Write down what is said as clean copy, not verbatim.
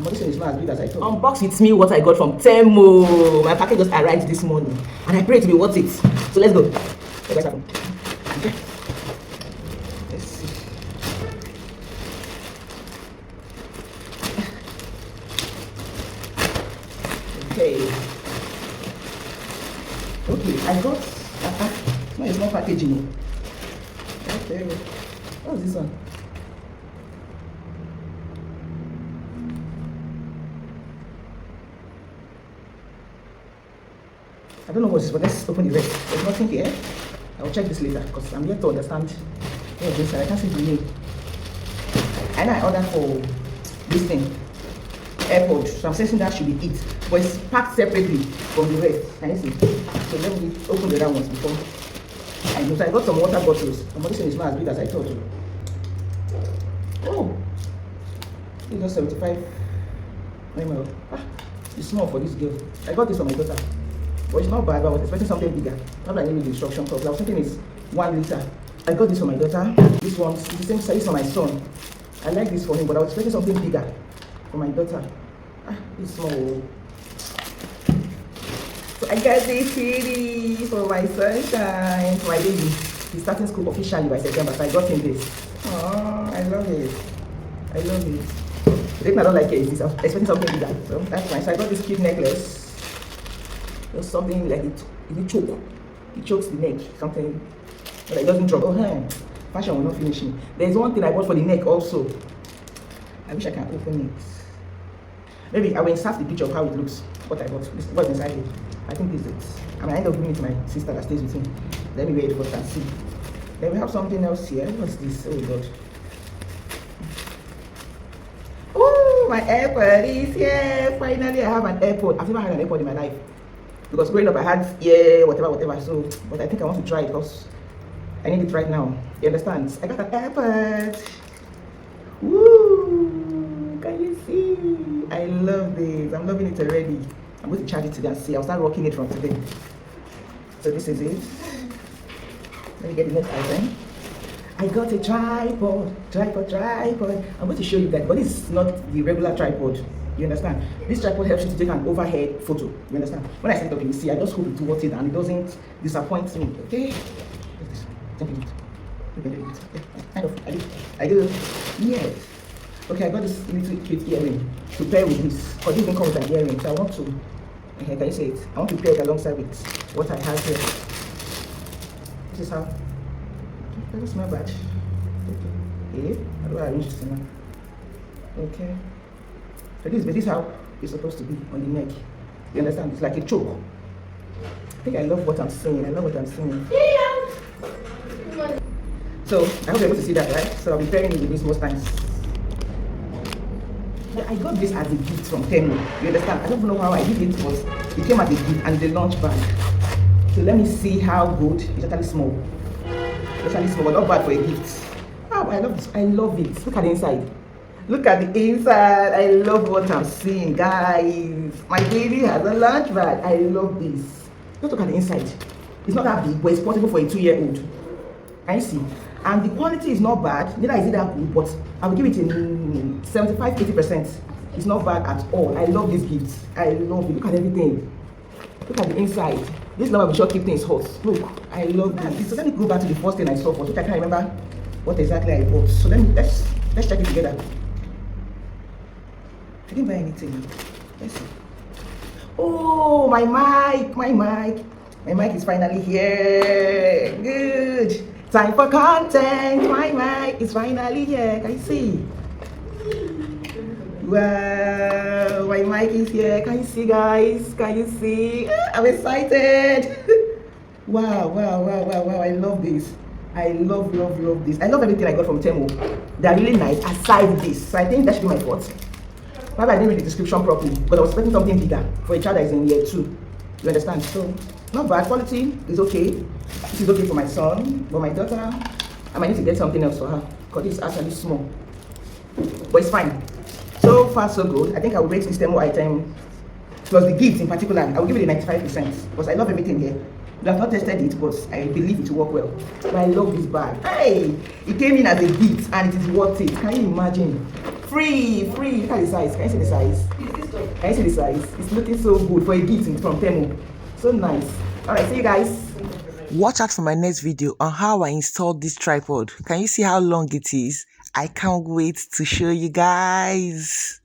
this one is not as big as I thought. Unbox with me what I got from Temu. My package just arrived this morning, and I pray to be worth it. So let's go. What happened? Okay. Let's see. Okay. Okay, I got. No, it's not packaging. Okay. What's this one? I don't know what this is, but let's open the rest. There's nothing here. I'll check this later because I'm yet to understand what's inside. I can't see the name. And I ordered for this thing, AirPod. So I'm sensing that should be it, but it's packed separately from the rest. Can you see? So let me open the other ones before I do. So I got some water bottles. But this one is not as big as I thought. Oh, it's just 75 ml. It's small for this girl. I got this for my daughter. But it's not bad, but I was expecting something bigger. Not like maybe the instruction box. I was thinking it's 1 liter. I got this for my daughter. This one's the same size for my son. I like this for him, but I was expecting something bigger for my daughter. It's small. So I got this CD for my sunshine, for my baby. He's starting school officially by September, so I got him this. Oh, I love it. I love it. The reason I don't like it is I'm expecting something bigger. So that's fine. So I got this cute necklace. Something like it choke. It chokes the neck. Something but it doesn't drop. Oh, hey. Fashion will not finish me. There's one thing I bought for the neck also. I wish I can open it. Maybe I will insert the picture of how it looks. What I bought. This what's inside it. I think this is it. I mean, I end up giving it to my sister that stays with me. Let me wear it first and see. Then we have something else here. What's this? Oh god. Oh, my AirPod is here. Finally, I have an AirPod. I've never had an AirPod in my life. Because growing up I had whatever, so but I think I want to try it because I need it right now. You understand? I got an AirPod. Woo! Can you see? I love this. I'm loving it already. I'm going to charge it today and see. I'll start rocking it from today. So this is it. Let me get the next item. I got a tripod. I'm going to show you that, but this is not the regular tripod. You understand? This tripod helps you to take an overhead photo. You understand? When I set it up, you see, I just hope it's worth it and it doesn't disappoint me. Okay? Kind of. I do. Yes. Okay, I got this little cute earring to pair with this. Because this thing comes with an earring, so I want to. Can you say it? I want to pair it alongside with what I have here. This is how. It doesn't smell bad. Okay. How do I arrange this now? Okay. So this is how it's supposed to be on the neck. You understand? It's like a choke. I think I love what I'm seeing. So I hope you're able to see that, right? So I'll be pairing it with this most times. Yeah, I got this as a gift from Temu. You understand? I don't know how I did it, but it came as a gift and the launch bag. So let me see how good. It's actually small. But not bad for a gift. Oh, I love this. I love it. Look at the inside. Look at the inside. I love what I'm seeing, guys. My baby has a lunch bag. I love this. Just look at the inside. It's not that big, but it's possible for a 2-year-old. I see. And the quality is not bad. Neither is it that good, but I will give it a 75-80%. It's not bad at all. I love this gift. I love it. Look at everything. Look at the inside. This number will sure keep things hot. Look, I love this. So let me go back to the first thing I saw first, which I can't remember what exactly I bought. So let's check it together. I didn't buy anything. Let's see. Oh, my mic is finally here. Good. Time for content. My mic is finally here. Can you see? Wow, my mic is here. Can you see, guys? Can you see? I'm excited. Wow. I love this. I love this. I love everything I got from Temu. They're really nice. Aside this, so I think that should be my fault. Maybe I didn't read the description properly, but I was expecting something bigger for a child that is in year 2. You understand? So, not bad. Quality is okay. This is okay for my son, but my daughter, I might need to get something else for her because it's actually small. But it's fine. So far, so good. I think I will rate this Temu item, plus the gift in particular, I will give it a 95% because I love everything here. I have not tested it, but I believe it will work well. But I love this bag. Hey, it came in as a gift and it is worth it. Can you imagine? Free. Look at the size. Can you see the size? Can you see the size? It's looking so good for a gift from Temu. So nice. Alright, see you guys. Watch out for my next video on how I installed this tripod. Can you see how long it is? I can't wait to show you guys.